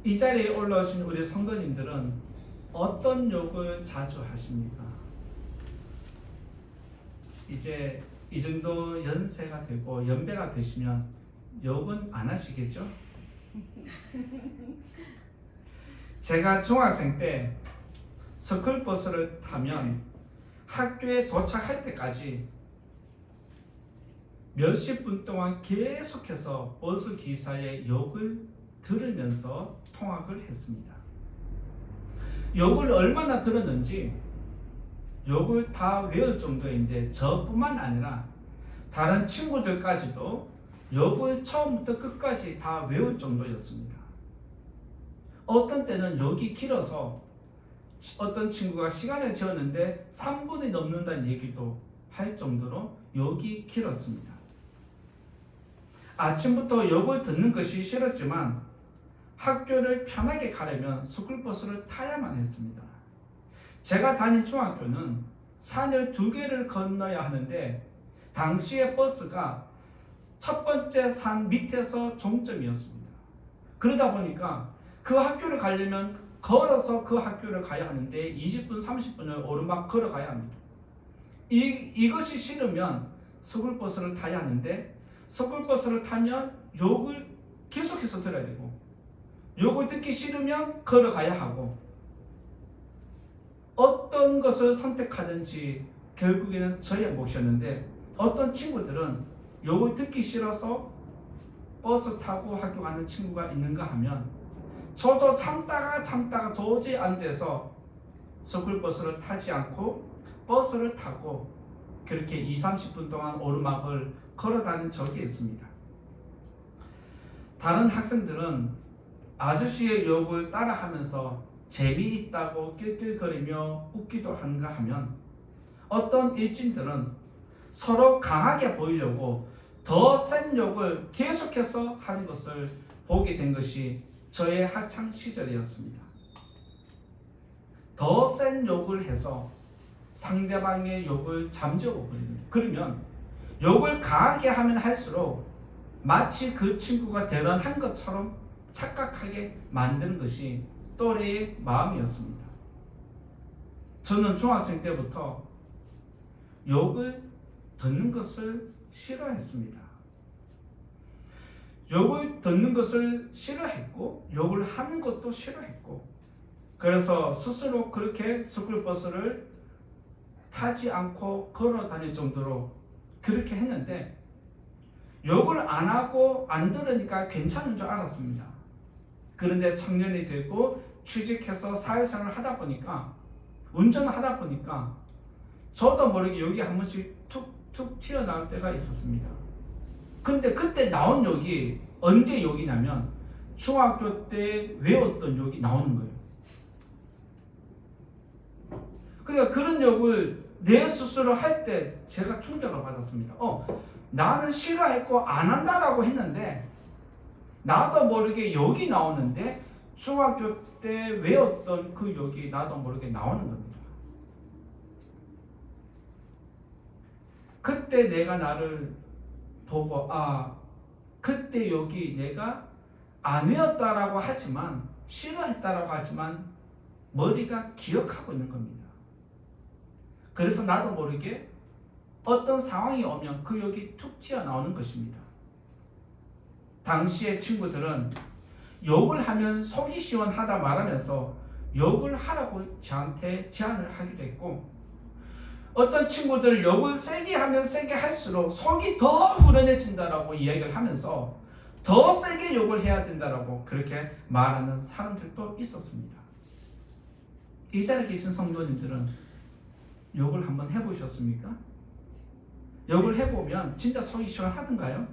이 자리에 올라오신 우리 성도님들은 어떤 욕을 자주 하십니까? 이제 이 정도 연세가 되고 연배가 되시면 욕은 안 하시겠죠? 제가 중학생 때 스쿨버스를 타면 학교에 도착할 때까지 몇십 분 동안 계속해서 버스 기사의 욕을 들으면서 통학을 했습니다. 욕을 얼마나 들었는지 욕을 다 외울 정도인데 저뿐만 아니라 다른 친구들까지도 욕을 처음부터 끝까지 다 외울 정도였습니다. 어떤 때는 욕이 길어서 어떤 친구가 시간을 재웠는데 3분이 넘는다는 얘기도 할 정도로 욕이 길었습니다. 아침부터 욕을 듣는 것이 싫었지만 학교를 편하게 가려면 스쿨버스를 타야만 했습니다. 제가 다닌 중학교는 산을 2개를 건너야 하는데 당시의 버스가 첫 번째 산 밑에서 종점이었습니다. 그러다 보니까 그 학교를 가려면 걸어서 그 학교를 가야 하는데 20분, 30분을 오르막 걸어가야 합니다. 이것이 싫으면 스쿨버스를 타야 하는데 스쿨버스를 타면 욕을 계속해서 들어야 되고 욕을 듣기 싫으면 걸어가야 하고 어떤 것을 선택하든지 결국에는 저의 몫이었는데 어떤 친구들은 욕을 듣기 싫어서 버스 타고 학교 가는 친구가 있는가 하면 저도 참다가 도저히 안 돼서 스쿨버스를 타지 않고 버스를 타고 그렇게 2, 30분 동안 오르막을 걸어 다닌 적이 있습니다. 다른 학생들은 아저씨의 욕을 따라하면서 재미있다고 낄낄거리며 웃기도 한가 하면 어떤 일진들은 서로 강하게 보이려고 더 센 욕을 계속해서 하는 것을 보게 된 것이 저의 학창 시절이었습니다. 더 센 욕을 해서 상대방의 욕을 잠재워 버립니다. 그러면 욕을 강하게 하면 할수록 마치 그 친구가 대단한 것처럼 착각하게 만드는 것이 또래의 마음이었습니다. 저는 중학생 때부터 욕을 듣는 것을 싫어했습니다. 욕을 듣는 것을 싫어했고 욕을 하는 것도 싫어했고 그래서 스스로 그렇게 스쿨버스를 타지 않고 걸어 다닐 정도로 그렇게 했는데 욕을 안 하고 안 들으니까 괜찮은 줄 알았습니다. 그런데 청년이 되고 취직해서 사회생활을 하다 보니까 운전을 하다 보니까 저도 모르게 욕이 한 번씩 툭툭 튀어나올 때가 있었습니다. 근데 그때 나온 욕이 언제 욕이냐면 중학교 때 외웠던 욕이 나오는 거예요. 그러니까 그런 욕을 내 스스로 할 때 제가 충격을 받았습니다. 나는 싫어했고 안 한다라고 했는데 나도 모르게 욕이 나오는데 중학교 때 외웠던 그 욕이 나도 모르게 나오는 겁니다. 그때 내가 나를 보고 그때 욕이 내가 안 외웠다라고 하지만 싫어했다라고 하지만 머리가 기억하고 있는 겁니다. 그래서 나도 모르게 어떤 상황이 오면 그 욕이 툭 튀어나오는 것입니다. 당시의 친구들은 욕을 하면 속이 시원하다 말하면서 욕을 하라고 저한테 제안을 하기도 했고 어떤 친구들 욕을 세게 하면 세게 할수록 속이 더 후련해진다라고 이야기를 하면서 더 세게 욕을 해야 된다라고 그렇게 말하는 사람들도 있었습니다. 이 자리에 계신 성도님들은 욕을 한번 해보셨습니까? 욕을 해보면 진짜 속이 시원하던가요?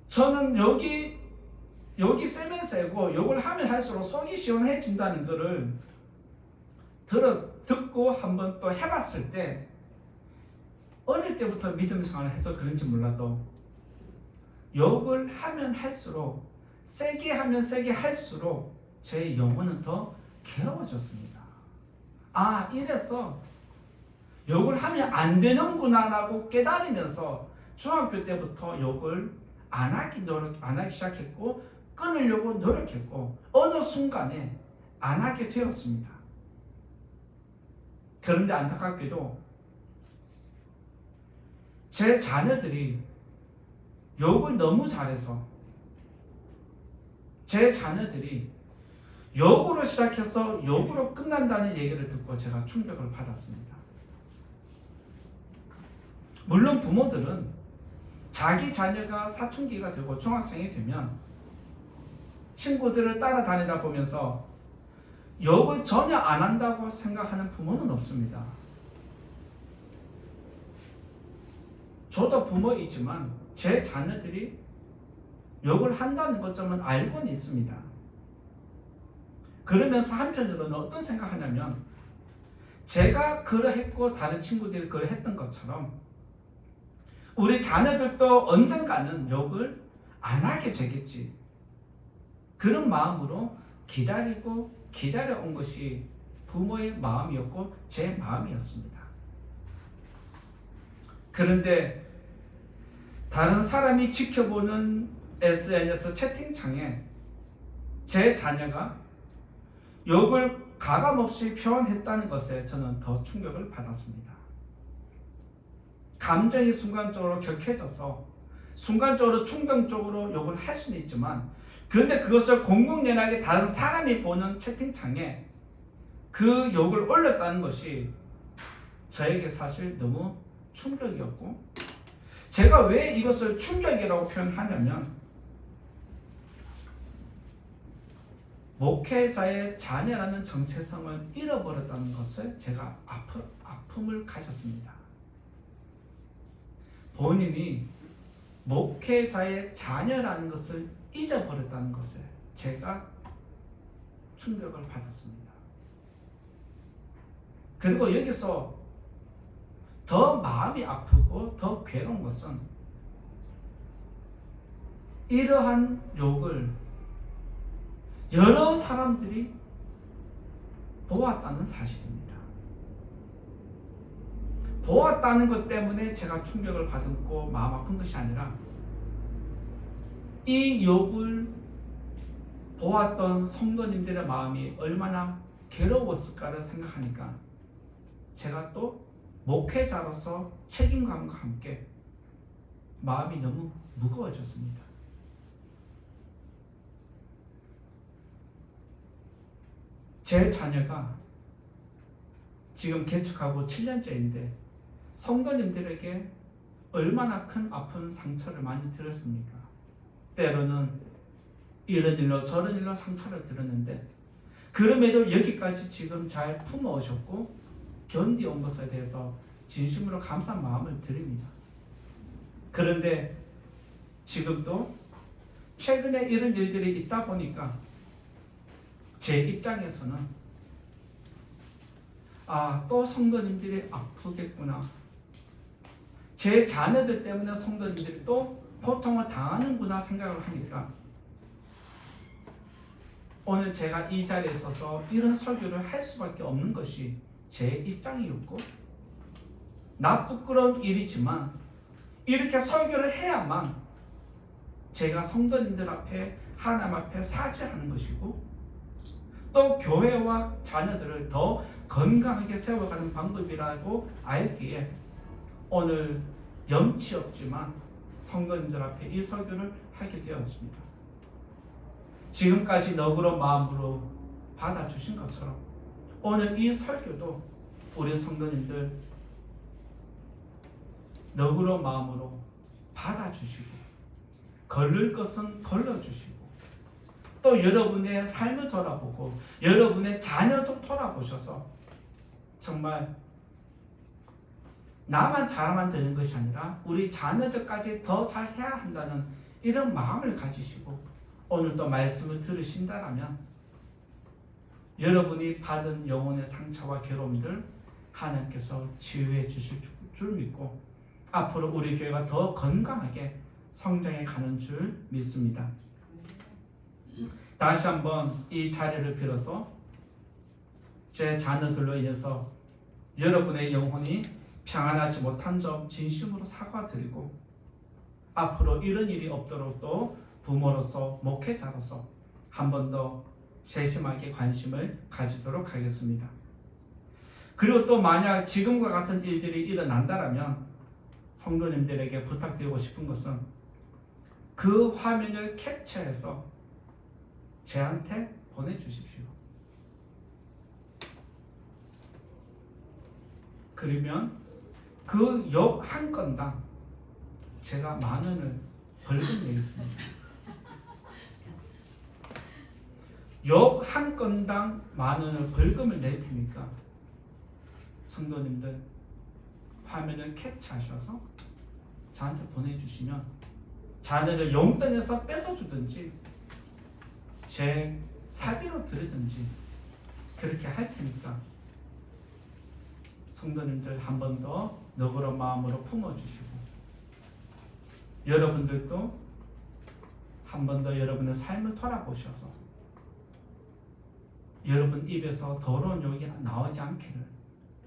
저는 욕이 세면 세고 욕을 하면 할수록 속이 시원해진다는 것을 듣고 한번 또 해봤을 때 어릴 때부터 믿음 생활을 해서 그런지 몰라도 욕을 하면 할수록 세게 하면 세게 할수록 제 영혼은 더 괴로워졌습니다. 이래서 욕을 하면 안 되는구나 라고 깨달으면서 중학교 때부터 욕을 안 하기 시작했고 끊으려고 노력했고 어느 순간에 안 하게 되었습니다. 그런데 안타깝게도 제 자녀들이 욕을 너무 잘해서 제 자녀들이 욕으로 시작해서 욕으로 끝난다는 얘기를 듣고 제가 충격을 받았습니다. 물론 부모들은 자기 자녀가 사춘기가 되고 중학생이 되면 친구들을 따라다니다 보면서 욕을 전혀 안 한다고 생각하는 부모는 없습니다. 저도 부모이지만 제 자녀들이 욕을 한다는 것점은 알고는 있습니다. 그러면서 한편으로는 어떤 생각하냐면 제가 그러했고 다른 친구들이 그러했던 것처럼 우리 자녀들도 언젠가는 욕을 안 하게 되겠지. 그런 마음으로 기다려온 것이 부모의 마음이었고 제 마음이었습니다. 그런데 다른 사람이 지켜보는 SNS 채팅창에 제 자녀가 욕을 가감없이 표현했다는 것에 저는 더 충격을 받았습니다. 감정이 순간적으로 격해져서 순간적으로 충동적으로 욕을 할 수는 있지만 그런데 그것을 공공연하게 다른 사람이 보는 채팅창에 그 욕을 올렸다는 것이 저에게 사실 너무 충격이었고 제가 왜 이것을 충격이라고 표현하냐면 목회자의 자녀라는 정체성을 잃어버렸다는 것을 제가 아픔을 가졌습니다. 본인이 목회자의 자녀라는 것을 잊어버렸다는 것에 제가 충격을 받았습니다. 그리고 여기서 더 마음이 아프고 더 괴로운 것은 이러한 욕을 여러 사람들이 보았다는 사실입니다. 보았다는 것 때문에 제가 충격을 받고 마음 아픈 것이 아니라 이 욕을 보았던 성도님들의 마음이 얼마나 괴로웠을까를 생각하니까 제가 또 목회자로서 책임감과 함께 마음이 너무 무거워졌습니다. 제 자녀가 지금 개척하고 7년째인데 성도님들에게 얼마나 큰 아픈 상처를 많이 들었습니까? 때로는 이런 일로 저런 일로 상처를 들었는데 그럼에도 여기까지 지금 잘 품어오셨고 견디온 것에 대해서 진심으로 감사한 마음을 드립니다. 그런데 지금도 최근에 이런 일들이 있다 보니까 제 입장에서는 또 성도님들이 아프겠구나. 제 자녀들 때문에 성도님들이 또 고통을 당하는구나 생각을 하니까 오늘 제가 이 자리에 서서 이런 설교를 할 수밖에 없는 것이 제 입장이었고 나 부끄러운 일이지만 이렇게 설교를 해야만 제가 성도님들 앞에 하나님 앞에 사죄하는 것이고 또 교회와 자녀들을 더 건강하게 세워가는 방법이라고 알기에 오늘 염치 없지만 성도님들 앞에 이 설교를 하게 되었습니다. 지금까지 너그러운 마음으로 받아주신 것처럼 오늘 이 설교도 우리 성도님들 너그러운 마음으로 받아주시고 걸릴 것은 걸러주시고 또 여러분의 삶을 돌아보고 여러분의 자녀도 돌아보셔서 정말 나만 잘하면 되는 것이 아니라 우리 자녀들까지 더 잘해야 한다는 이런 마음을 가지시고 오늘도 말씀을 들으신다라면 여러분이 받은 영혼의 상처와 괴로움들 하나님께서 치유해 주실 줄 믿고 앞으로 우리 교회가 더 건강하게 성장해 가는 줄 믿습니다. 다시 한번 이 자리를 빌어서 제 자녀들로 인해서 여러분의 영혼이 평안하지 못한 점 진심으로 사과드리고 앞으로 이런 일이 없도록 또 부모로서 목회자로서 한 번 더 세심하게 관심을 가지도록 하겠습니다. 그리고 또 만약 지금과 같은 일들이 일어난다면 성도님들에게 부탁드리고 싶은 것은 그 화면을 캡처해서 저한테 보내주십시오. 그러면 그 욕 한 건당 제가 10,000원을 벌금 내겠습니다. 욕 한 건당 10,000원을 벌금을 낼 테니까 성도님들 화면을 캡처하셔서 저한테 보내주시면 자녀를 용돈에서 뺏어주든지 제 사비로 드리든지 그렇게 할 테니까 성도님들 한 번 더 너그러운 마음으로 품어주시고 여러분들도 한 번 더 여러분의 삶을 돌아보셔서 여러분 입에서 더러운 욕이 나오지 않기를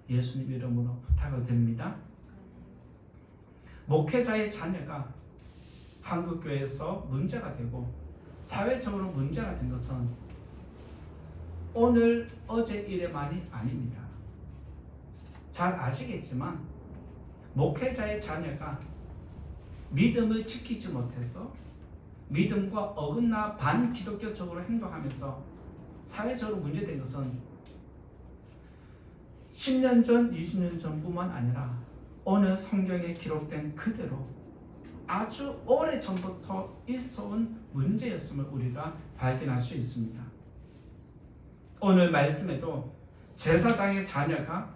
예수님 이름으로 부탁을 드립니다. 목회자의 자녀가 한국교회에서 문제가 되고 사회적으로 문제가 된 것은 오늘 어제 일에만이 아닙니다. 잘 아시겠지만 목회자의 자녀가 믿음을 지키지 못해서 믿음과 어긋나 반기독교적으로 행동하면서 사회적으로 문제된 것은 10년 전, 20년 전뿐만 아니라 오늘 성경에 기록된 그대로 아주 오래전부터 있어온 문제였음을 우리가 발견할 수 있습니다. 오늘 말씀에도 제사장의 자녀가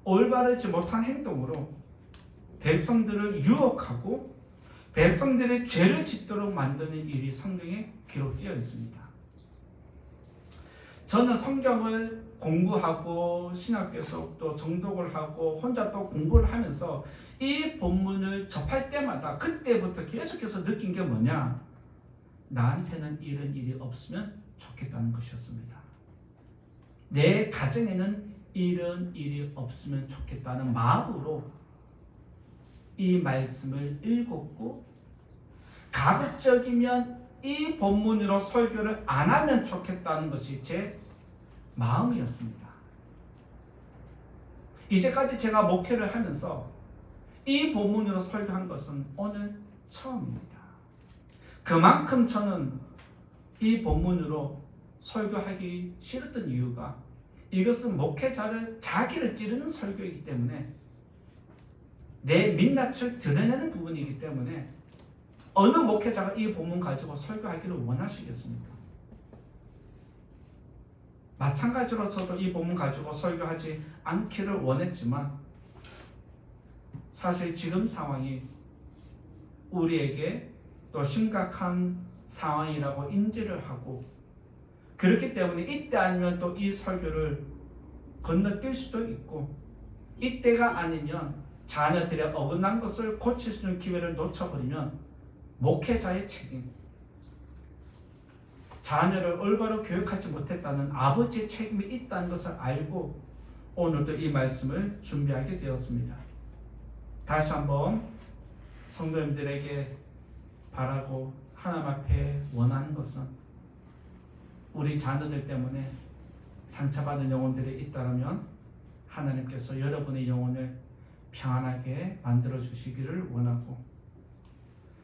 올바르지 못한 행동으로 백성들을 유혹하고 백성들의 죄를 짓도록 만드는 일이 성경에 기록되어 있습니다. 저는 성경을 공부하고 신학교에서 또 정독을 하고 혼자 또 공부를 하면서 이 본문을 접할 때마다 그때부터 계속해서 느낀 게 뭐냐? 나한테는 이런 일이 없으면 좋겠다는 것이었습니다. 내 가정에는 이런 일이 없으면 좋겠다는 마음으로 이 말씀을 읽었고 가급적이면 이 본문으로 설교를 안 하면 좋겠다는 것이 제 마음이었습니다. 이제까지 제가 목회를 하면서 이 본문으로 설교한 것은 오늘 처음입니다. 그만큼 저는 이 본문으로 설교하기 싫었던 이유가 이것은 목회자를 자기를 찌르는 설교이기 때문에 내 민낯을 드러내는 부분이기 때문에 어느 목회자가 이 본문 가지고 설교하기를 원하시겠습니까? 마찬가지로 저도 이 본문 가지고 설교하지 않기를 원했지만 사실 지금 상황이 우리에게 또 심각한 상황이라고 인지를 하고 그렇기 때문에 이때 아니면 또 이 설교를 건너뛸 수도 있고 이때가 아니면 자녀들의 어긋난 것을 고칠 수 있는 기회를 놓쳐버리면 목회자의 책임, 자녀를 올바로 교육하지 못했다는 아버지의 책임이 있다는 것을 알고 오늘도 이 말씀을 준비하게 되었습니다. 다시 한번 성도님들에게 바라고 하나님 앞에 원하는 것은 우리 자녀들 때문에 상처받은 영혼들이 있다면 하나님께서 여러분의 영혼을 평안하게 만들어 주시기를 원하고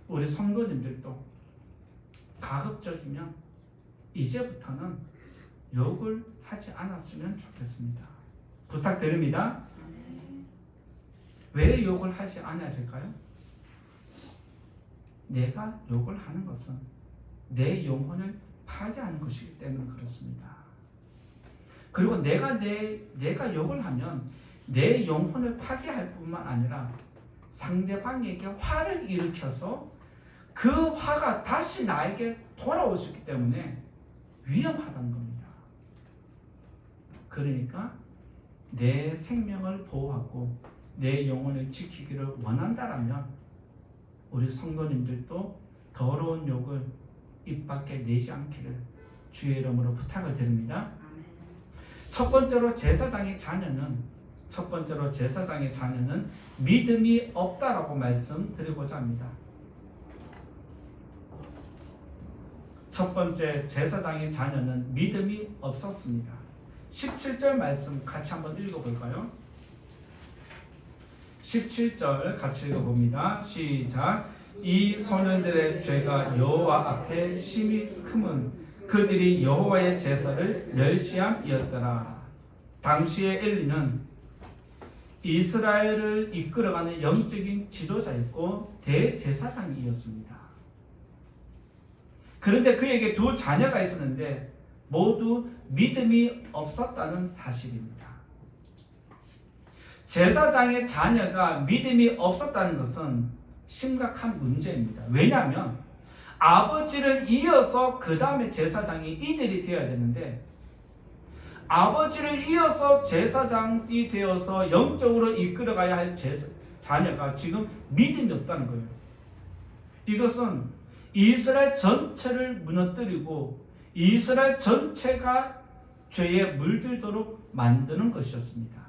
우리 성도님들도 가급적이면 이제부터는 욕을 하지 않았으면 좋겠습니다. 부탁드립니다. 왜 욕을 하지 않아야 될까요? 내가 욕을 하는 것은 내 영혼을 파괴하는 것이기 때문에 그렇습니다. 그리고 내가 욕을 하면 내 영혼을 파괴할 뿐만 아니라 상대방에게 화를 일으켜서 그 화가 다시 나에게 돌아올 수 있기 때문에 위험하다는 겁니다. 그러니까 내 생명을 보호하고 내 영혼을 지키기를 원한다라면 우리 성도님들도 더러운 욕을 입 밖에 내지 않기를 주의 이름으로 부탁을 드립니다. 첫 번째로 제사장의 자녀는 믿음이 없다라고 말씀드리고자 합니다. 첫 번째, 제사장의 자녀는 믿음이 없었습니다. 17절 말씀 같이 한번 읽어볼까요? 17절 같이 읽어봅니다. 시작. 이 소년들의 죄가 여호와 앞에 심히 크면 그들이 여호와의 제사를 멸시함이었더라. 당시의 엘리는 이스라엘을 이끌어가는 영적인 지도자였고 대제사장이었습니다. 그런데 그에게 두 자녀가 있었는데 모두 믿음이 없었다는 사실입니다. 제사장의 자녀가 믿음이 없었다는 것은 심각한 문제입니다. 왜냐하면 아버지를 이어서 그 다음에 제사장이 이들이 되어야 되는데 아버지를 이어서 제사장이 되어서 영적으로 이끌어가야 할 자녀가 지금 믿음이 없다는 거예요. 이것은 이스라엘 전체를 무너뜨리고 이스라엘 전체가 죄에 물들도록 만드는 것이었습니다.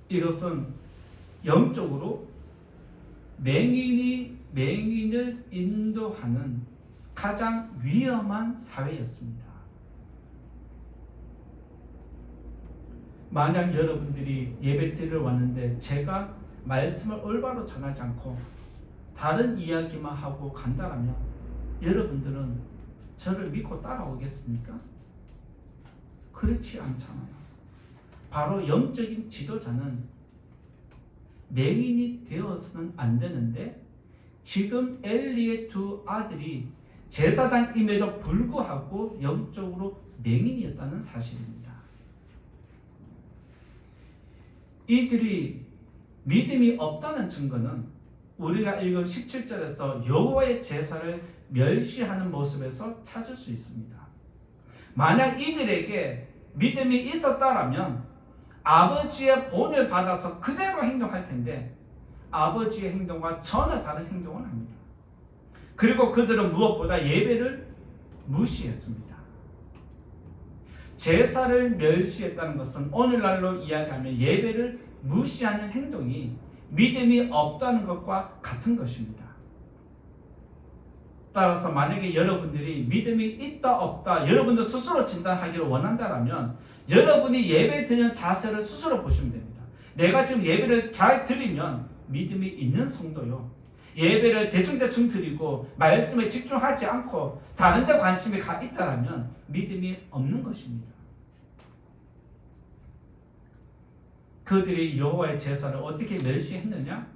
이것은 영적으로 맹인을 인도하는 가장 위험한 사회였습니다. 만약 여러분들이 예배드리러 왔는데 제가 말씀을 올바로 전하지 않고 다른 이야기만 하고 간다라면 여러분들은 저를 믿고 따라오겠습니까? 그렇지 않잖아요. 바로 영적인 지도자는 맹인이 되어서는 안 되는데 지금 엘리의 두 아들이 제사장임에도 불구하고 영적으로 맹인이었다는 사실입니다. 이들이 믿음이 없다는 증거는 우리가 읽은 17절에서 여호와의 제사를 멸시하는 모습에서 찾을 수 있습니다. 만약 이들에게 믿음이 있었다라면 아버지의 본을 받아서 그대로 행동할 텐데 아버지의 행동과 전혀 다른 행동을 합니다. 그리고 그들은 무엇보다 예배를 무시했습니다. 제사를 멸시했다는 것은 오늘날로 이야기하면 예배를 무시하는 행동이 믿음이 없다는 것과 같은 것입니다. 따라서 만약에 여러분들이 믿음이 있다 없다 여러분들 스스로 진단하기를 원한다면 여러분이 예배 드리는 자세를 스스로 보시면 됩니다. 내가 지금 예배를 잘 드리면 믿음이 있는 성도요. 예배를 대충대충 드리고 말씀에 집중하지 않고 다른 데 관심이 가 있다면 믿음이 없는 것입니다. 그들이 여호와의 제사를 어떻게 멸시했느냐?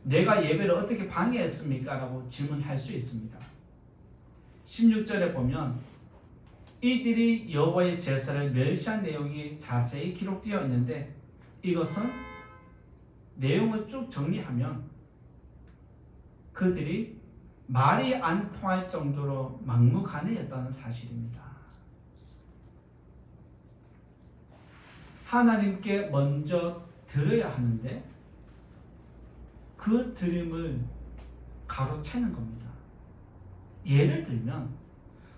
내가 예배를 어떻게 방해했습니까? 라고 질문할 수 있습니다. 16절에 보면 이들이 여호와의 제사를 멸시한 내용이 자세히 기록되어 있는데 이것은 내용을 쭉 정리하면 그들이 말이 안 통할 정도로 막무가내였다는 사실입니다. 하나님께 먼저 드려야 하는데 그 드림을 가로채는 겁니다. 예를 들면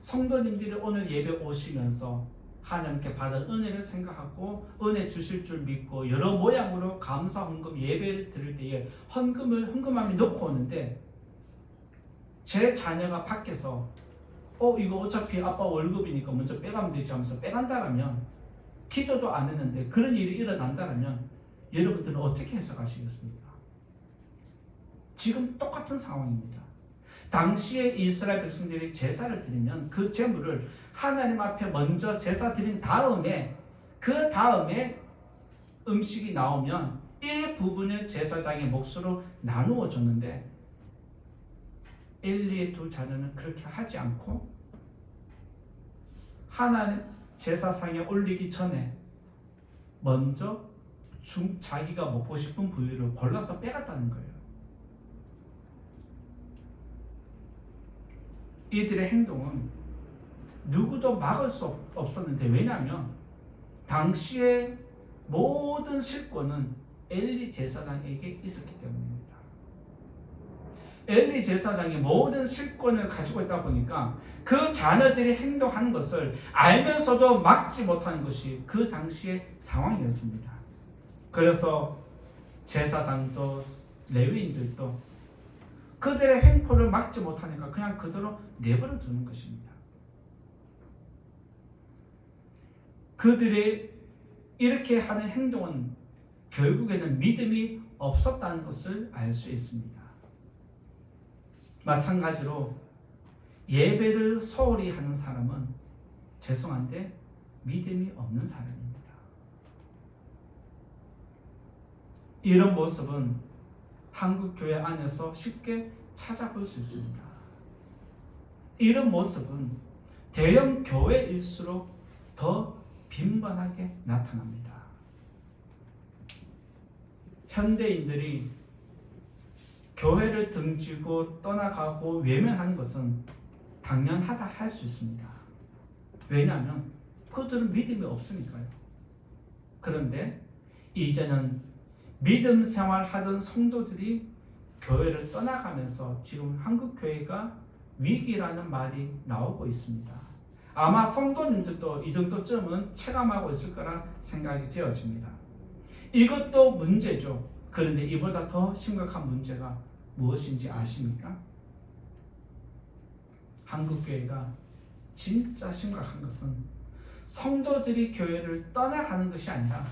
성도님들이 오늘 예배 오시면서 하나님께 받은 은혜를 생각하고 은혜 주실 줄 믿고 여러 모양으로 감사 헌금 예배를 드릴 때에 헌금함에 넣고 오는데 제 자녀가 밖에서 이거 어차피 아빠 월급이니까 먼저 빼가면 되지 하면서 빼간다라면 기도도 안 했는데 그런 일이 일어난다라면 여러분들은 어떻게 해석하시겠습니까? 지금 똑같은 상황입니다. 당시에 이스라엘 백성들이 제사를 드리면 그 제물을 하나님 앞에 먼저 제사 드린 다음에 그 다음에 음식이 나오면 일부분을 제사장의 몫으로 나누어 줬는데 엘리의 두 자녀는 그렇게 하지 않고 하나님 제사상에 올리기 전에 먼저 자기가 먹고 싶은 부위를 골라서 빼갔다는 거예요. 이들의 행동은 누구도 막을 수 없었는데 왜냐하면 당시의 모든 실권은 엘리 제사장에게 있었기 때문입니다. 엘리 제사장이 모든 실권을 가지고 있다 보니까 그 자녀들이 행동하는 것을 알면서도 막지 못하는 것이 그 당시의 상황이었습니다. 그래서 제사장도 레위인들도 그들의 횡포를 막지 못하니까 그냥 그대로 내버려 두는 것입니다. 그들의 이렇게 하는 행동은 결국에는 믿음이 없었다는 것을 알 수 있습니다. 마찬가지로 예배를 소홀히 하는 사람은 죄송한데 믿음이 없는 사람입니다. 이런 모습은 한국 교회 안에서 쉽게 찾아볼 수 있습니다. 이런 모습은 대형 교회일수록 더 빈번하게 나타납니다. 현대인들이 교회를 등지고 떠나가고 외면하는 것은 당연하다 할 수 있습니다. 왜냐하면 그들은 믿음이 없으니까요. 그런데 이제는 믿음 생활하던 성도들이 교회를 떠나가면서 지금 한국 교회가 위기라는 말이 나오고 있습니다. 아마 성도님들도 이 정도쯤은 체감하고 있을 거라 생각이 되어집니다. 이것도 문제죠. 그런데 이보다 더 심각한 문제가 무엇인지 아십니까? 한국 교회가 진짜 심각한 것은 성도들이 교회를 떠나가는 것이 아니라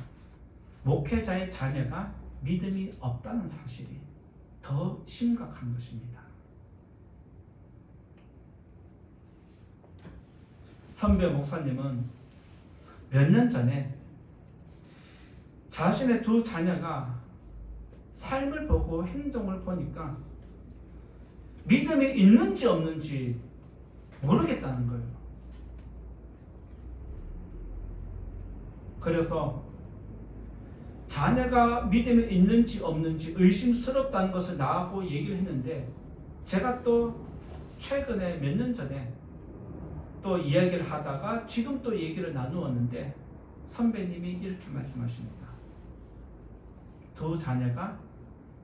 목회자의 자녀가 믿음이 없다는 사실이 더 심각한 것입니다. 선배 목사님은 몇 년 전에 자신의 두 자녀가 삶을 보고 행동을 보니까 믿음이 있는지 없는지 모르겠다는 거예요. 그래서 자녀가 믿음이 있는지 없는지 의심스럽다는 것을 나하고 얘기를 했는데, 제가 또 최근에 몇 년 전에 또 이야기를 하다가 지금 또 얘기를 나누었는데, 선배님이 이렇게 말씀하십니다. 두 자녀가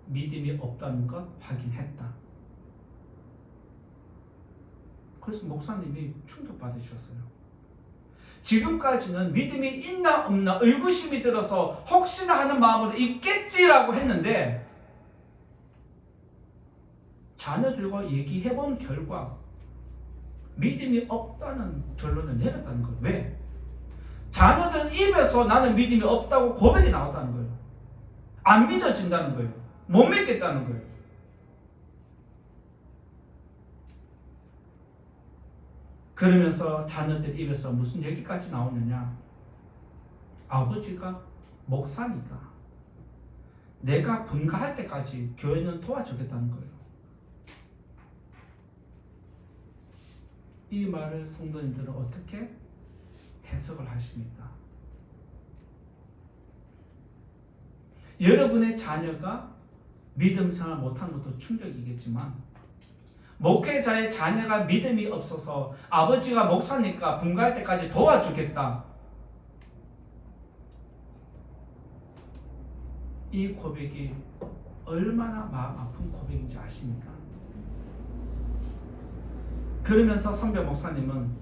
믿음이 없다는 것 확인했다. 그래서 목사님이 충격받으셨어요. 지금까지는 믿음이 있나 없나 의구심이 들어서 혹시나 하는 마음으로 있겠지라고 했는데, 자녀들과 얘기해본 결과 믿음이 없다는 결론을 내렸다는 거예요. 왜? 자녀들 입에서 나는 믿음이 없다고 고백이 나왔다는 거예요. 안 믿어진다는 거예요. 못 믿겠다는 거예요. 그러면서 자녀들 입에서 무슨 얘기까지 나오느냐? 아버지가 목사니까 내가 분가할 때까지 교회는 도와주겠다는 거예요. 이 말을 성도님들은 어떻게 해석을 하십니까? 여러분의 자녀가 믿음 생활 못하는 것도 충격이겠지만, 목회자의 자녀가 믿음이 없어서 아버지가 목사니까 분가할 때까지 도와주겠다, 이 고백이 얼마나 마음 아픈 고백인지 아십니까? 그러면서 선배 목사님은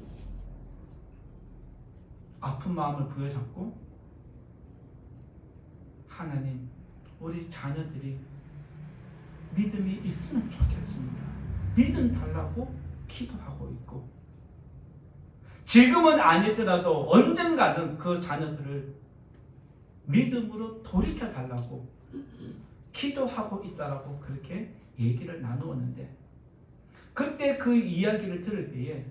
아픈 마음을 부여잡고, 하나님, 우리 자녀들이 믿음이 있으면 좋겠습니다. 믿음 달라고 기도하고 있고, 지금은 아니더라도 언젠가는 그 자녀들을 믿음으로 돌이켜 달라고 기도하고 있다라고 그렇게 얘기를 나누었는데, 그때 그 이야기를 들을 때에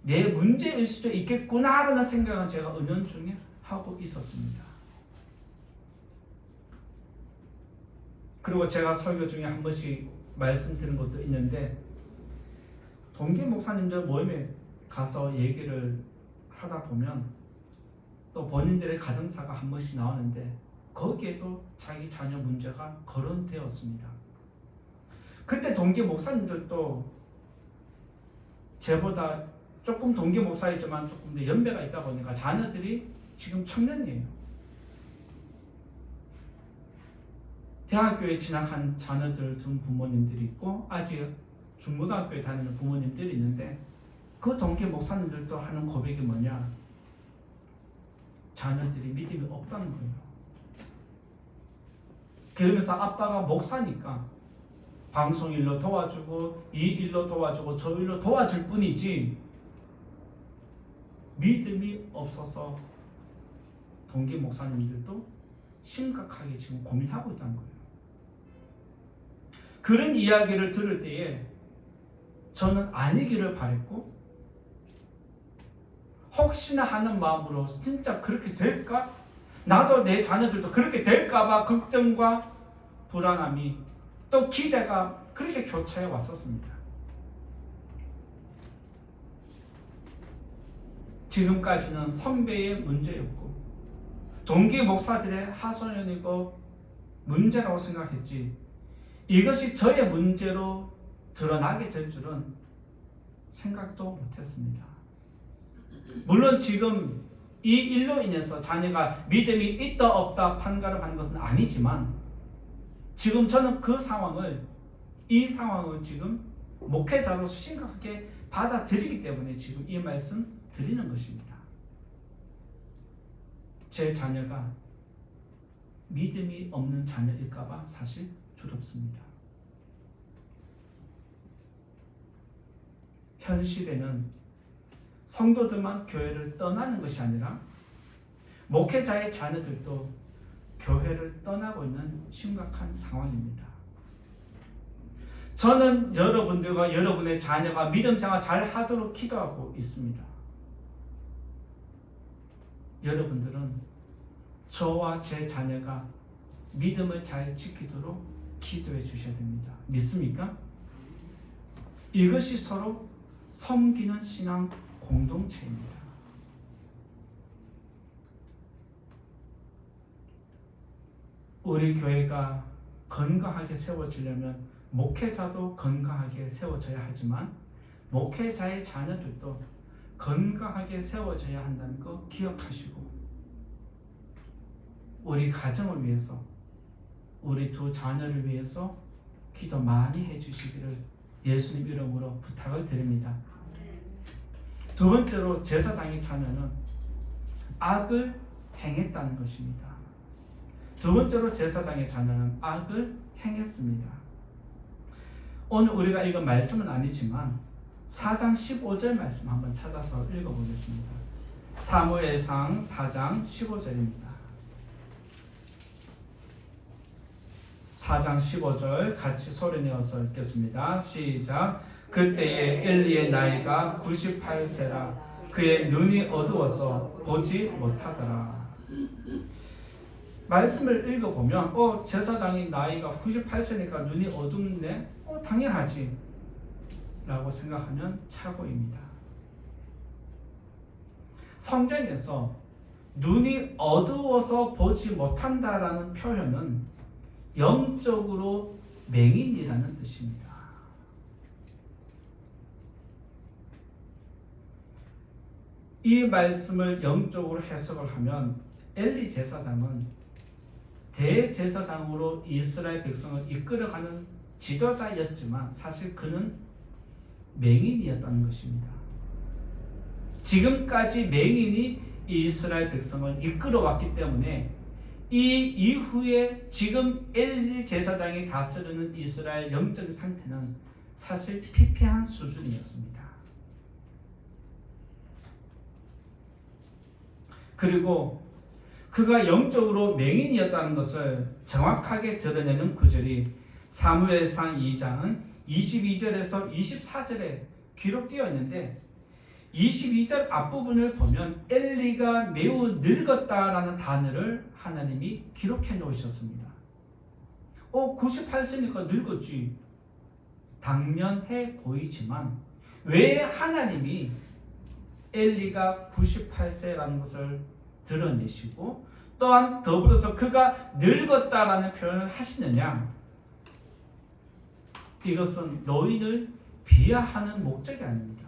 내 문제일 수도 있겠구나라는 생각은 제가 은연중에 하고 있었습니다. 그리고 제가 설교 중에 한 번씩 말씀드린 것도 있는데, 동기 목사님들 모임에 가서 얘기를 하다 보면 또 본인들의 가정사가 한 번씩 나오는데, 거기에도 자기 자녀 문제가 거론되었습니다. 그때 동기 목사님들도 제보다 조금 동기 목사이지만 조금 더 연배가 있다 보니까 자녀들이 지금 청년이에요. 대학교에 진학한 자녀들 둔 부모님들이 있고, 아직 중고등학교에 다니는 부모님들이 있는데, 그 동기 목사님들도 하는 고백이 뭐냐? 자녀들이 믿음이 없다는 거예요. 그러면서 아빠가 목사니까 방송 일로 도와주고 이 일로 도와주고 저 일로 도와줄 뿐이지 믿음이 없어서 동기 목사님들도 심각하게 지금 고민하고 있다는 거예요. 그런 이야기를 들을 때에 저는 아니기를 바랬고 혹시나 하는 마음으로 진짜 그렇게 될까? 나도 내 자녀들도 그렇게 될까봐 걱정과 불안함이 또 기대가 그렇게 교차해 왔었습니다. 지금까지는 선배의 문제였고 동기 목사들의 하소연이고 문제라고 생각했지 이것이 저의 문제로 드러나게 될 줄은 생각도 못했습니다. 물론 지금 이 일로 인해서 자녀가 믿음이 있다 없다 판가를 하는 것은 아니지만 지금 저는 이 상황을 지금 목회자로서 심각하게 받아들이기 때문에 지금 이 말씀 드리는 것입니다. 제 자녀가 믿음이 없는 자녀일까봐 사실 두렵습니다. 현 시대는 성도들만 교회를 떠나는 것이 아니라 목회자의 자녀들도 교회를 떠나고 있는 심각한 상황입니다. 저는 여러분들과 여러분의 자녀가 믿음 생활 잘 하도록 기도하고 있습니다. 여러분들은 저와 제 자녀가 믿음을 잘 지키도록 기도해 주셔야 됩니다. 믿습니까? 이것이 서로 섬기는 신앙 공동체입니다. 우리 교회가 건강하게 세워지려면 목회자도 건강하게 세워져야 하지만 목회자의 자녀들도 건강하게 세워져야 한다는 거 기억하시고 우리 가정을 위해서 우리 두 자녀를 위해서 기도 많이 해주시기를 예수님 이름으로 부탁을 드립니다. 두 번째로 제사장의 자녀는 악을 행했다는 것입니다. 두 번째로 제사장의 자녀는 악을 행했습니다. 오늘 우리가 읽은 말씀은 아니지만 4장 15절 말씀 한번 찾아서 읽어보겠습니다. 사무엘상 4장 15절입니다. 4장 15절 같이 소리내어서 읽겠습니다. 시작. 그때에 엘리의 나이가 98세라 그의 눈이 어두워서 보지 못하더라. 말씀을 읽어보면 제사장이 나이가 98세니까 눈이 어둡네? 당연하지 라고 생각하면 착오입니다. 성경에서 눈이 어두워서 보지 못한다라는 표현은 영적으로 맹인이라는 뜻입니다. 이 말씀을 영적으로 해석을 하면 엘리 제사장은 대제사장으로 이스라엘 백성을 이끌어가는 지도자였지만 사실 그는 맹인이었다는 것입니다. 지금까지 맹인이 이스라엘 백성을 이끌어왔기 때문에 이 이후에 지금 엘리 제사장이 다스리는 이스라엘 영적 상태는 사실 피폐한 수준이었습니다. 그리고 그가 영적으로 맹인이었다는 것을 정확하게 드러내는 구절이 사무엘상 2장은 22절에서 24절에 기록되어 있는데 22절 앞부분을 보면 엘리가 매우 늙었다라는 단어를 하나님이 기록해 놓으셨습니다. 98세니까 늙었지. 당연해 보이지만 왜 하나님이 엘리가 98세라는 것을 드러내시고 또한 더불어서 그가 늙었다라는 표현을 하시느냐? 이것은 노인을 비하하는 목적이 아닙니다.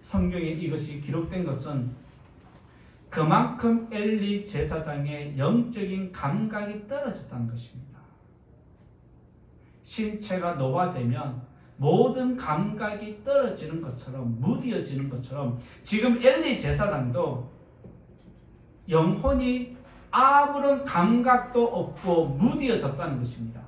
성경에 이것이 기록된 것은 그만큼 엘리 제사장의 영적인 감각이 떨어졌다는 것입니다. 신체가 노화되면 모든 감각이 떨어지는 것처럼 무뎌지는 것처럼 지금 엘리 제사장도 영혼이 아무런 감각도 없고 무뎌졌다는 것입니다.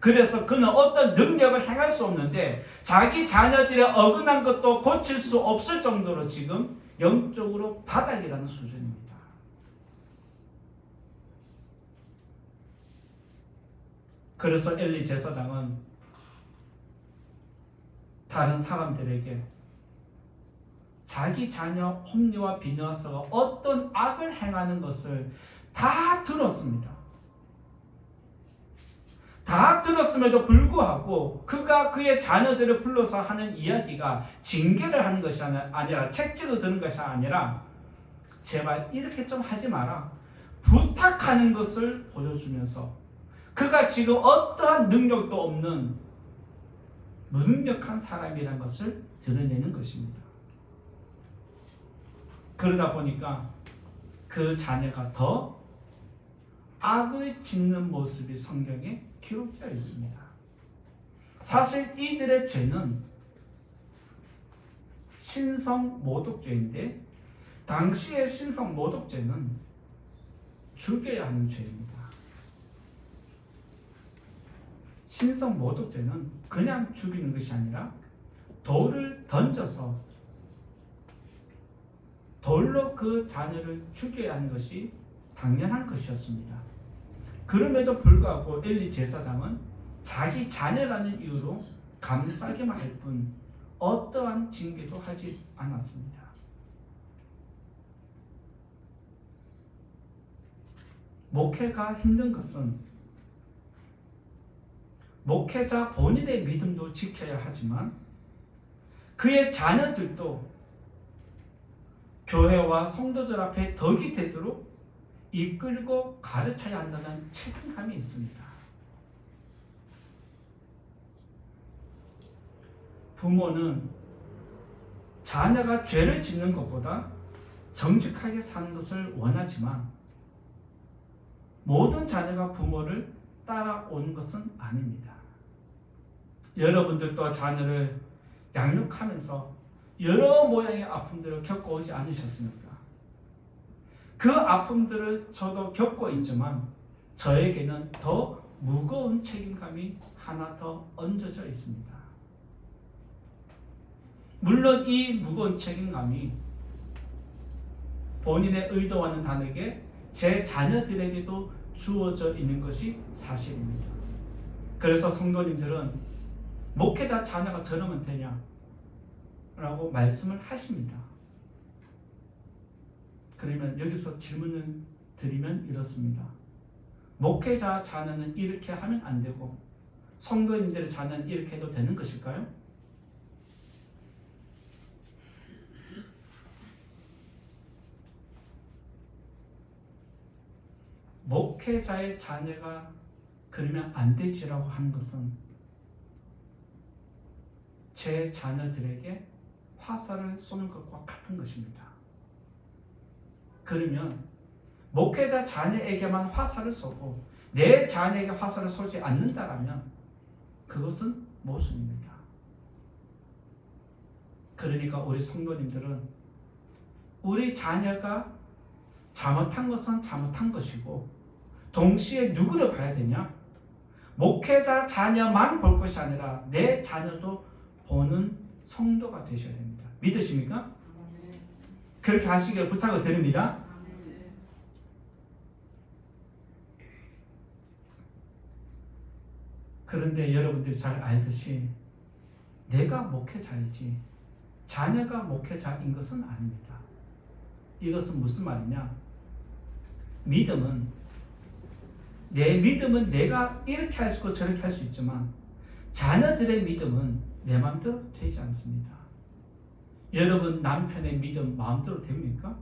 그래서 그는 어떤 능력을 행할 수 없는데 자기 자녀들의 어긋난 것도 고칠 수 없을 정도로 지금 영적으로 바닥이라는 수준입니다. 그래서 엘리 제사장은 다른 사람들에게 자기 자녀 홈리와 비느하스가 어떤 악을 행하는 것을 다 들었습니다. 다 들었음에도 불구하고 그가 그의 자녀들을 불러서 하는 이야기가 징계를 하는 것이 아니라 책찍을 드는 것이 아니라 제발 이렇게 좀 하지 마라, 부탁하는 것을 보여주면서 그가 지금 어떠한 능력도 없는 무능력한 사람이라는 것을 드러내는 것입니다. 그러다 보니까 그 자녀가 더 악을 짓는 모습이 성경에 기록되어 있습니다. 사실 이들의 죄는 신성 모독죄인데 당시의 신성 모독죄는 죽여야 하는 죄입니다. 신성 모독죄는 그냥 죽이는 것이 아니라 돌을 던져서 돌로 그 자녀를 죽여야 하는 것이 당연한 것이었습니다. 그럼에도 불구하고 엘리 제사장은 자기 자녀라는 이유로 감싸기만 할 뿐 어떠한 징계도 하지 않았습니다. 목회가 힘든 것은 목회자 본인의 믿음도 지켜야 하지만 그의 자녀들도 교회와 성도들 앞에 덕이 되도록 이끌고 가르쳐야 한다는 책임감이 있습니다. 부모는 자녀가 죄를 짓는 것보다 정직하게 사는 것을 원하지만 모든 자녀가 부모를 따라오는 것은 아닙니다. 여러분들도 자녀를 양육하면서 여러 모양의 아픔들을 겪어오지 않으셨습니까? 그 아픔들을 저도 겪고 있지만 저에게는 더 무거운 책임감이 하나 더 얹어져 있습니다. 물론 이 무거운 책임감이 본인의 의도와는 다르게 제 자녀들에게도 주어져 있는 것이 사실입니다. 그래서 성도님들은 목회자 자녀가 저러면 되냐? 라고 말씀을 하십니다. 그러면 여기서 질문을 드리면 이렇습니다. 목회자 자녀는 이렇게 하면 안 되고 성도님들의 자녀는 이렇게 해도 되는 것일까요? 목회자의 자녀가 그러면 안 되지라고 하는 것은 제 자녀들에게 화살을 쏘는 것과 같은 것입니다. 그러면 목회자 자녀에게만 화살을 쏘고 내 자녀에게 화살을 쏘지 않는다라면 그것은 모순입니다. 그러니까 우리 성도님들은 우리 자녀가 잘못한 것은 잘못한 것이고 동시에 누구를 봐야 되냐? 목회자 자녀만 볼 것이 아니라 내 자녀도 보는 성도가 되셔야 됩니다. 믿으십니까? 그렇게 하시길 부탁을 드립니다. 그런데 여러분들이 잘 알듯이 내가 목회자이지 자녀가 목회자인 것은 아닙니다. 이것은 무슨 말이냐? 내 믿음은 내가 이렇게 할 수 있고 저렇게 할 수 있지만 자녀들의 믿음은 내 마음대로 되지 않습니다. 여러분 남편의 믿음 마음대로 됩니까?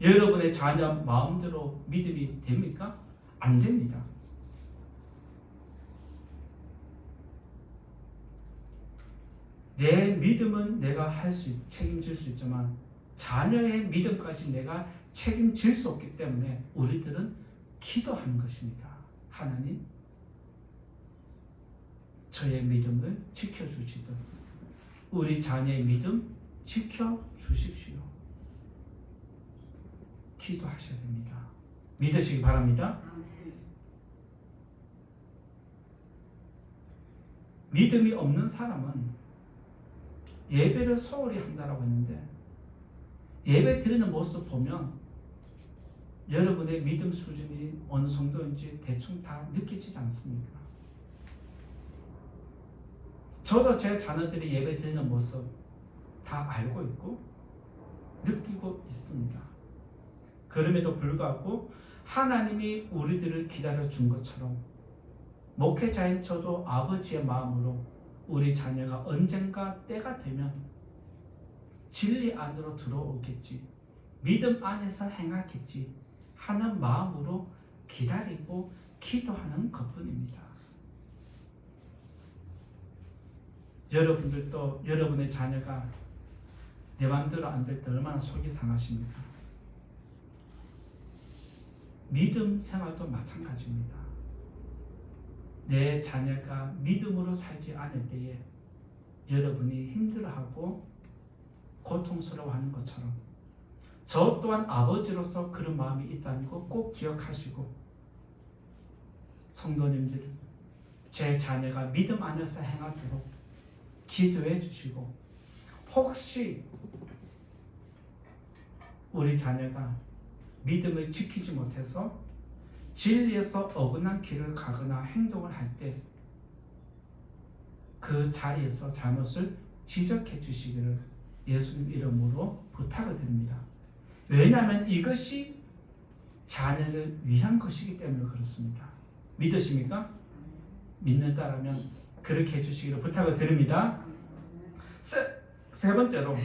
여러분의 자녀 마음대로 믿음이 됩니까? 안 됩니다. 내 믿음은 내가 책임질 수 있지만 자녀의 믿음까지 내가 책임질 수 없기 때문에 우리들은 기도하는 것입니다. 하나님, 저의 믿음을 지켜주시듯 우리 자녀의 믿음 지켜주십시오. 기도하셔야 됩니다. 믿으시기 바랍니다. 믿음이 없는 사람은 예배를 소홀히 한다라고 했는데, 예배 드리는 모습 보면 여러분의 믿음 수준이 어느 정도인지 대충 다 느껴지지 않습니까? 저도 제 자녀들이 예배 드리는 모습 다 알고 있고 느끼고 있습니다. 그럼에도 불구하고 하나님이 우리들을 기다려준 것처럼 목회자인 저도 아버지의 마음으로 우리 자녀가 언젠가 때가 되면 진리 안으로 들어오겠지, 믿음 안에서 행하겠지 하는 마음으로 기다리고 기도하는 것뿐입니다. 여러분들도 여러분의 자녀가 내 마음대로 안 될 때 얼마나 속이 상하십니까? 믿음 생활도 마찬가지입니다. 내 자녀가 믿음으로 살지 않을 때에 여러분이 힘들어하고 고통스러워하는 것처럼 저 또한 아버지로서 그런 마음이 있다는 거 꼭 기억하시고, 성도님들, 제 자녀가 믿음 안에서 행하도록 기도해 주시고, 혹시 우리 자녀가 믿음을 지키지 못해서 진리에서 어긋난 길을 가거나 행동을 할 때 그 자리에서 잘못을 지적해 주시기를 예수님 이름으로 부탁을 드립니다. 왜냐하면 이것이 자녀를 위한 것이기 때문에 그렇습니다. 믿으십니까? 믿는다라면 그렇게 해주시기를 부탁을 드립니다. 세 번째로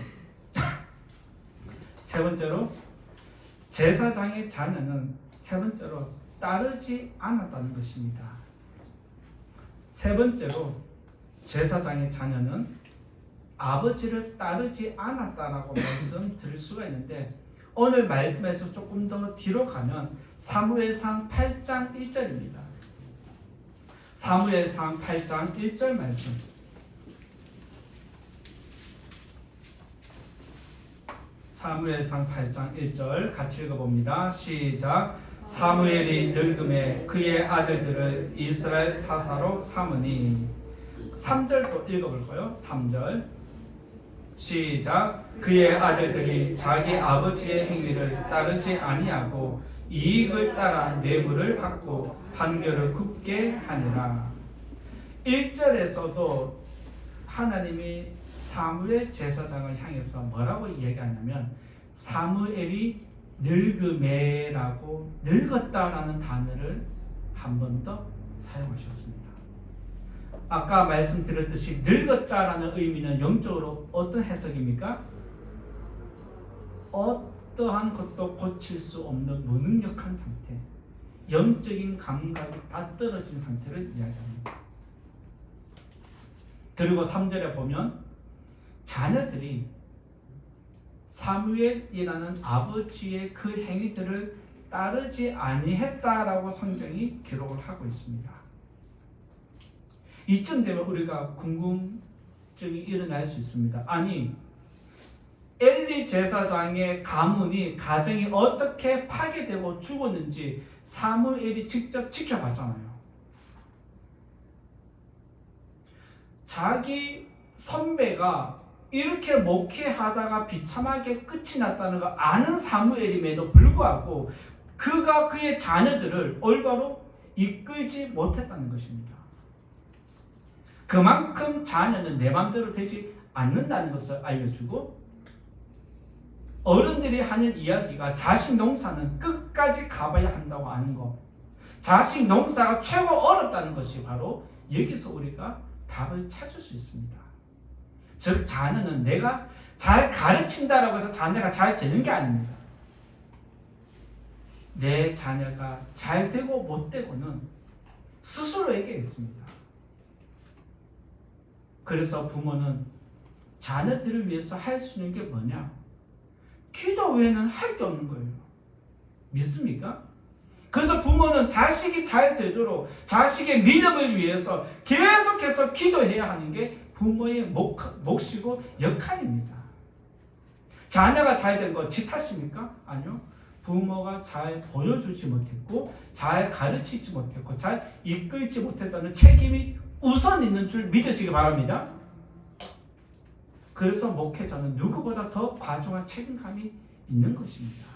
제사장의 자녀는 세 번째로 따르지 않았다는 것입니다. 세 번째로 제사장의 자녀는 아버지를 따르지 않았다라고 말씀드릴 수가 있는데, 오늘 말씀에서 조금 더 뒤로 가면 사무엘상 8장 1절입니다. 사무엘상 8장 1절 말씀. 사무엘상 8장 1절 같이 읽어봅니다. 시작. 사무엘이 늙음에 그의 아들들을 이스라엘 사사로 삼으니. 3절도 읽어볼까요? 3절 시작. 그의 아들들이 자기 아버지의 행위를 따르지 아니하고 이익을 따라 뇌물을 받고 판결을 굽게 하니라. 1절에서도 하나님이 사무엘 제사장을 향해서 뭐라고 얘기하냐면 사무엘이 늙음에라고 늙었다라는 단어를 한 번 더 사용하셨습니다. 아까 말씀드렸듯이 늙었다라는 의미는 영적으로 어떤 해석입니까? 어떠한 것도 고칠 수 없는 무능력한 상태, 영적인 감각이 다 떨어진 상태를 이야기합니다. 그리고 3절에 보면 자녀들이 사무엘이라는 아버지의 그 행위들을 따르지 아니했다라고 성경이 기록을 하고 있습니다. 이쯤 되면 우리가 궁금증이 일어날 수 있습니다. 아니, 엘리 제사장의 가문이 가정이 어떻게 파괴되고 죽었는지 사무엘이 직접 지켜봤잖아요. 자기 선배가 이렇게 목회하다가 비참하게 끝이 났다는 거 아는 사무엘임에도 불구하고 그가 그의 자녀들을 올바로 이끌지 못했다는 것입니다. 그만큼 자녀는 내 맘대로 되지 않는다는 것을 알려주고, 어른들이 하는 이야기가 자식 농사는 끝까지 가봐야 한다고 하는 것, 자식 농사가 최고 어렵다는 것이 바로 여기서 우리가 답을 찾을 수 있습니다. 즉 자녀는 내가 잘 가르친다라고 해서 자녀가 잘 되는 게 아닙니다. 내 자녀가 잘 되고 못 되고는 스스로에게 있습니다. 그래서 부모는 자녀들을 위해서 할 수 있는 게 뭐냐? 기도 외에는 할 게 없는 거예요. 믿습니까? 그래서 부모는 자식이 잘 되도록 자식의 믿음을 위해서 계속해서 기도해야 하는 게 부모의 몫이고 역할입니다. 자녀가 잘 된 거 지 탓입니까? 아니요. 부모가 잘 보여주지 못했고 잘 가르치지 못했고 잘 이끌지 못했다는 책임이 우선 있는 줄 믿으시기 바랍니다. 그래서 목회자는 누구보다 더 과중한 책임감이 있는 것입니다.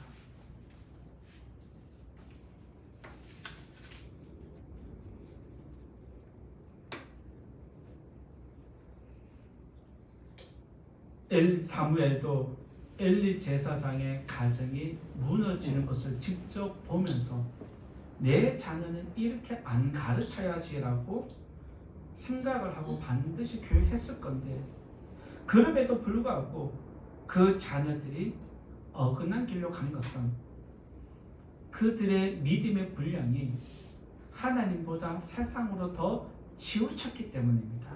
사무엘도 엘리 제사장의 가정이 무너지는 것을 직접 보면서 내 자녀는 이렇게 안 가르쳐야지라고 생각을 하고 반드시 교육했을 건데, 그럼에도 불구하고 그 자녀들이 어긋난 길로 간 것은 그들의 믿음의 분량이 하나님보다 세상으로 더 치우쳤기 때문입니다.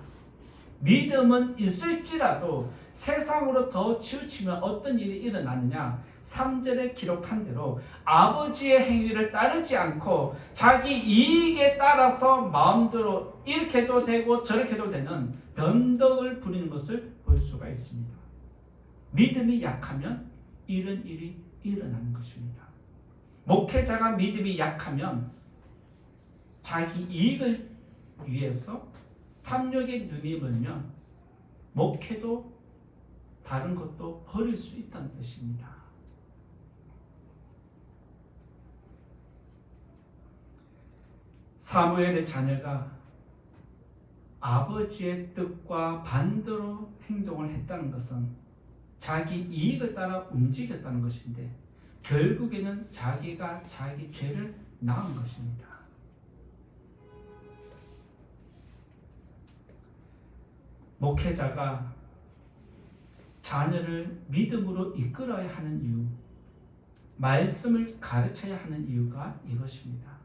믿음은 있을지라도 세상으로 더 치우치면 어떤 일이 일어나느냐? 3절에 기록한 대로 아버지의 행위를 따르지 않고 자기 이익에 따라서 마음대로 이렇게도 되고 저렇게도 되는 변덕을 부리는 것을 볼 수가 있습니다. 믿음이 약하면 이런 일이 일어나는 것입니다. 목회자가 믿음이 약하면 자기 이익을 위해서 탐욕에 눈이 멀면 목회도 다른 것도 버릴 수 있다는 뜻입니다. 사무엘의 자녀가 아버지의 뜻과 반대로 행동을 했다는 것은 자기 이익을 따라 움직였다는 것인데, 결국에는 자기가 자기 죄를 낳은 것입니다. 목회자가 자녀를 믿음으로 이끌어야 하는 이유, 말씀을 가르쳐야 하는 이유가 이것입니다.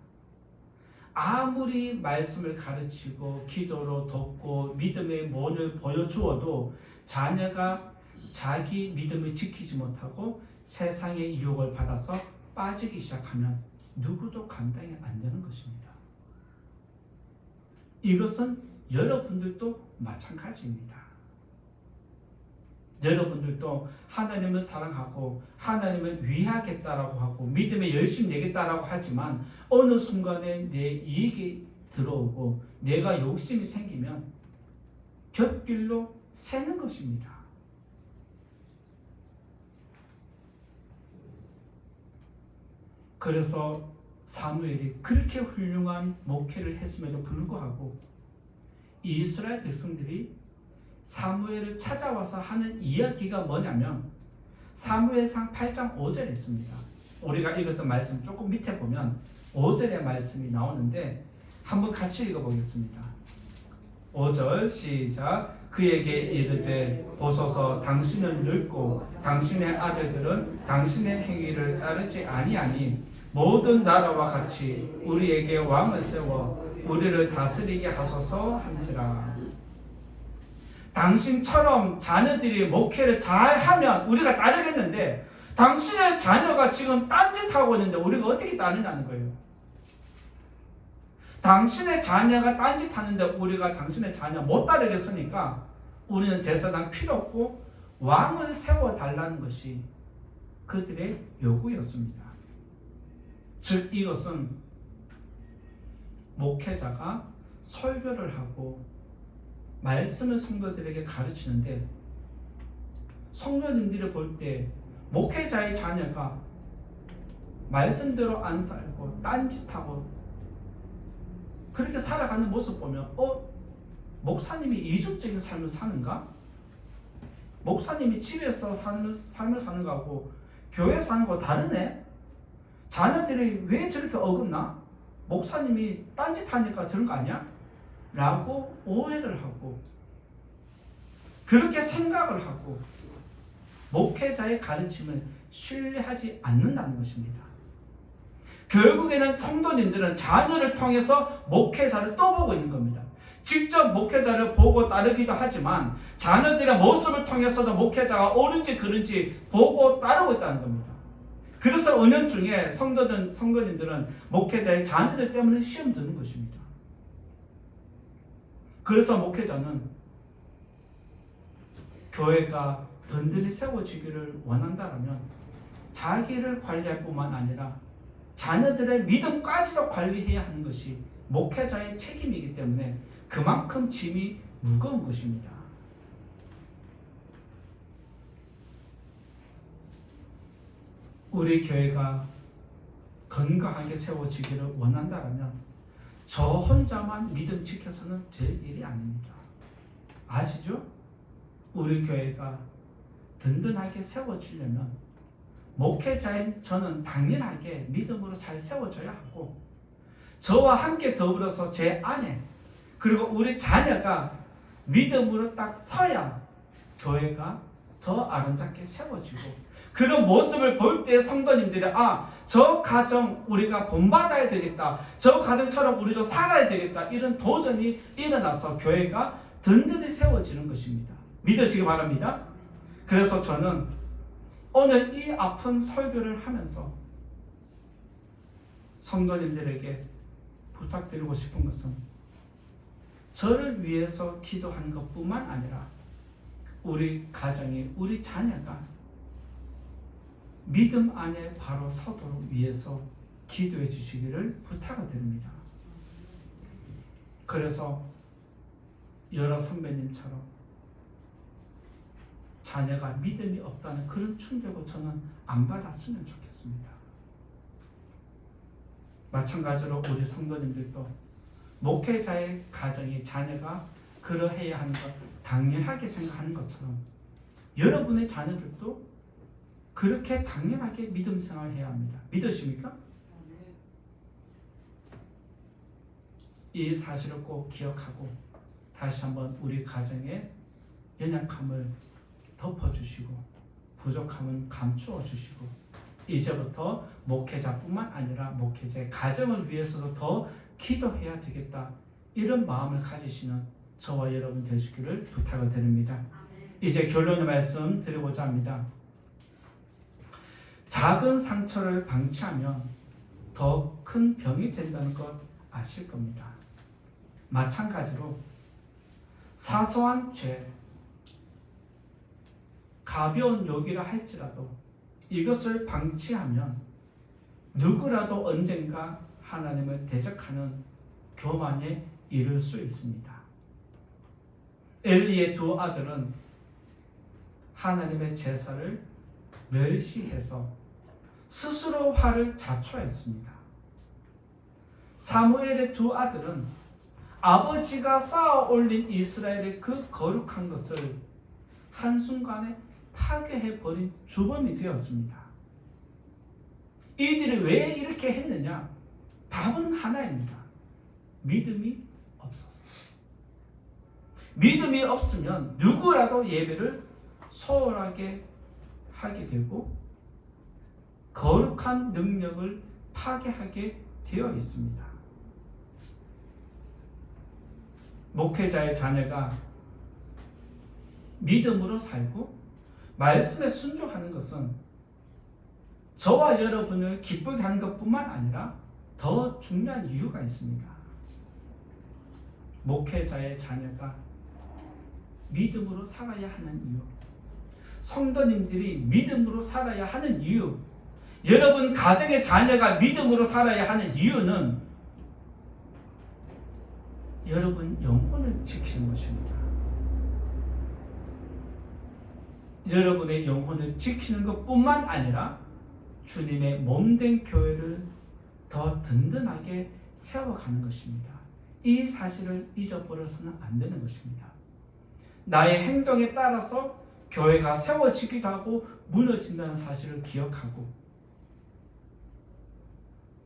아무리 말씀을 가르치고 기도로 돕고 믿음의 본을 보여주어도 자녀가 자기 믿음을 지키지 못하고 세상의 유혹을 받아서 빠지기 시작하면 누구도 감당이 안 되는 것입니다. 이것은 여러분들도 마찬가지입니다. 여러분들도 하나님을 사랑하고 하나님을 위하겠다라고 하고 믿음에 열심히 내겠다라고 하지만 어느 순간에 내 이익이 들어오고 내가 욕심이 생기면 곁길로 새는 것입니다. 그래서 사무엘이 그렇게 훌륭한 목회를 했음에도 불구하고 이스라엘 백성들이 사무엘을 찾아와서 하는 이야기가 뭐냐면 사무엘상 8장 5절에 있습니다. 우리가 읽었던 말씀 조금 밑에 보면 5절의 말씀이 나오는데 한번 같이 읽어보겠습니다. 5절 시작. 그에게 이르되 보소서 당신은 늙고 당신의 아들들은 당신의 행위를 따르지 아니하니 모든 나라와 같이 우리에게 왕을 세워 우리를 다스리게 하소서 한지라. 당신처럼 자녀들이 목회를 잘하면 우리가 따르겠는데 당신의 자녀가 지금 딴짓하고 있는데 우리가 어떻게 따르냐는 거예요. 당신의 자녀가 딴짓하는데 우리가 당신의 자녀 못 따르겠으니까 우리는 제사장 필요 없고 왕을 세워달라는 것이 그들의 요구였습니다. 즉 이것은 목회자가 설교를 하고 말씀을 성도들에게 가르치는데 성도님들이 볼 때 목회자의 자녀가 말씀대로 안 살고 딴짓하고 그렇게 살아가는 모습 보면 목사님이 이중적인 삶을 사는가? 목사님이 집에서 삶을 사는 거하고 교회 사는 거 다르네? 자녀들이 왜 저렇게 어긋나? 목사님이 딴짓하니까 저런 거 아니야? 라고 오해를 하고 그렇게 생각을 하고 목회자의 가르침을 신뢰하지 않는다는 것입니다. 결국에는 성도님들은 자녀를 통해서 목회자를 떠보고 있는 겁니다. 직접 목회자를 보고 따르기도 하지만 자녀들의 모습을 통해서도 목회자가 옳은지 그른지 보고 따르고 있다는 겁니다. 그래서 은연중에 성도님들은 목회자의 자녀들 때문에 시험 드는 것입니다. 그래서 목회자는 교회가 든든히 세워지기를 원한다면 자기를 관리할 뿐만 아니라 자녀들의 믿음까지도 관리해야 하는 것이 목회자의 책임이기 때문에 그만큼 짐이 무거운 것입니다. 우리 교회가 건강하게 세워지기를 원한다면 저 혼자만 믿음 지켜서는 될 일이 아닙니다. 아시죠? 우리 교회가 든든하게 세워지려면 목회자인 저는 당연하게 믿음으로 잘 세워져야 하고, 저와 함께 더불어서 제 아내 그리고 우리 자녀가 믿음으로 딱 서야 교회가 더 아름답게 세워지고, 그런 모습을 볼 때 성도님들이 저 가정 우리가 본받아야 되겠다, 저 가정처럼 우리도 살아야 되겠다, 이런 도전이 일어나서 교회가 든든히 세워지는 것입니다. 믿으시기 바랍니다. 그래서 저는 오늘 이 아픈 설교를 하면서 성도님들에게 부탁드리고 싶은 것은, 저를 위해서 기도하는 것뿐만 아니라 우리 가정이, 우리 자녀가 믿음 안에 바로 서도록 위해서 기도해 주시기를 부탁을 드립니다. 그래서 여러 선배님처럼 자녀가 믿음이 없다는 그런 충격을 저는 안 받았으면 좋겠습니다. 마찬가지로 우리 성도님들도 목회자의 가정이, 자녀가 그러해야 하는 것 당연하게 생각하는 것처럼 여러분의 자녀들도 그렇게 당연하게 믿음 생활을 해야 합니다. 믿으십니까? 이 사실을 꼭 기억하고 다시 한번 우리 가정의 연약함을 덮어주시고 부족함은 감추어 주시고, 이제부터 목회자뿐만 아니라 목회자의 가정을 위해서도 더 기도해야 되겠다, 이런 마음을 가지시는 저와 여러분 되시기를 부탁을 드립니다. 이제 결론의 말씀 드리고자 합니다. 작은 상처를 방치하면 더 큰 병이 된다는 것 아실 겁니다. 마찬가지로 사소한 죄, 가벼운 욕이라 할지라도 이것을 방치하면 누구라도 언젠가 하나님을 대적하는 교만에 이를 수 있습니다. 엘리의 두 아들은 하나님의 제사를 멸시해서 스스로 화를 자초했습니다. 사무엘의 두 아들은 아버지가 쌓아 올린 이스라엘의 그 거룩한 것을 한순간에 파괴해버린 주범이 되었습니다. 이들이 왜 이렇게 했느냐? 답은 하나입니다. 믿음이 없어서. 믿음이 없으면 누구라도 예배를 소홀하게 하게 되고 거룩한 능력을 파괴하게 되어 있습니다. 목회자의 자녀가 믿음으로 살고 말씀에 순종하는 것은 저와 여러분을 기쁘게 하는 것뿐만 아니라 더 중요한 이유가 있습니다. 목회자의 자녀가 믿음으로 살아야 하는 이유, 성도님들이 믿음으로 살아야 하는 이유, 여러분 가정의 자녀가 믿음으로 살아야 하는 이유는 여러분 영혼을 지키는 것입니다. 여러분의 영혼을 지키는 것뿐만 아니라 주님의 몸된 교회를 더 든든하게 세워가는 것입니다. 이 사실을 잊어버려서는 안 되는 것입니다. 나의 행동에 따라서 교회가 세워지기도 하고 무너진다는 사실을 기억하고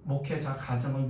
목회자 가정을